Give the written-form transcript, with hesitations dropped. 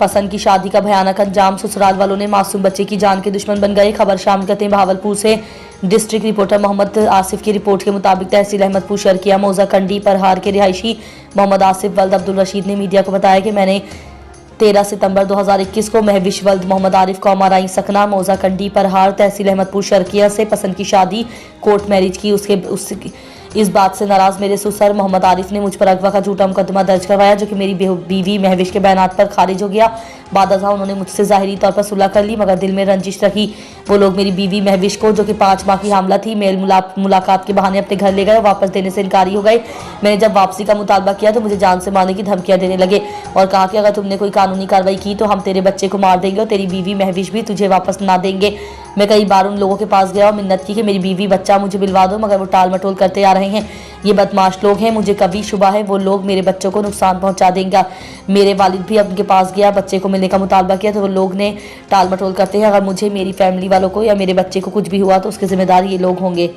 पसंद की शादी का भयानक अंजाम, ससुराल वालों ने मासूम बच्चे की जान के दुश्मन बन गए। खबर शामिल करते हैं भावलपुर से। डिस्ट्रिक्ट रिपोर्टर मोहम्मद आसिफ की रिपोर्ट के मुताबिक तहसील अहमदपुर शर्किया मौजा कंडी परहार के रिहायशी मोहम्मद आसिफ वल्द अब्दुल रशीद ने मीडिया को बताया कि मैंने 13 सितंबर 2021 को महविश वल्द मोहम्मद आरिफ कौमाराई सकना मौजा कंडी परहार तहसील अहमदपुर शर्किया से पसंद की शादी कोर्ट मैरिज की। इस बात से नाराज मेरे ससुर मोहम्मद आरिफ ने मुझ पर अगवा का झूठा मुकदमा दर्ज करवाया, जो कि मेरी बीवी महविश के बयानात पर खारिज हो गया। बाद अज़ा उन्होंने मुझसे ज़ाहिरी तौर पर सुलह कर ली, मगर दिल में रंजिश रखी। वो लोग मेरी बीवी महविश को, जो कि 5 माह की हामला थी, मेल मुलाकात के बहाने अपने घर ले गए। वापस देने से इनकारी हो गए। मैंने जब वापसी का मुतालबा किया तो मुझे जान से मारने की धमकियां देने लगे और कहा कि अगर तुमने कोई कानूनी कार्रवाई की तो हम तेरे बच्चे को मार देंगे और तेरी बीवी महविश भी तुझे वापस ना देंगे। मैं कई बार उन लोगों के पास गया और मिन्नत की कि मेरी बीवी बच्चा मुझे मिलवा दो, मगर वो टाल मटोल करते आ रहे हैं। ये बदमाश लोग हैं, मुझे कभी शुबा है वो लोग मेरे बच्चों को नुकसान पहुंचा देंगे। मेरे वालिद भी उनके पास गया, बच्चे को मिलने का मुतालबा किया तो वो लोग ने टाल मटोल करते हैं। अगर मुझे, मेरी फैमिली वालों को या मेरे बच्चे को कुछ भी हुआ तो उसके जिम्मेदार ये लोग होंगे।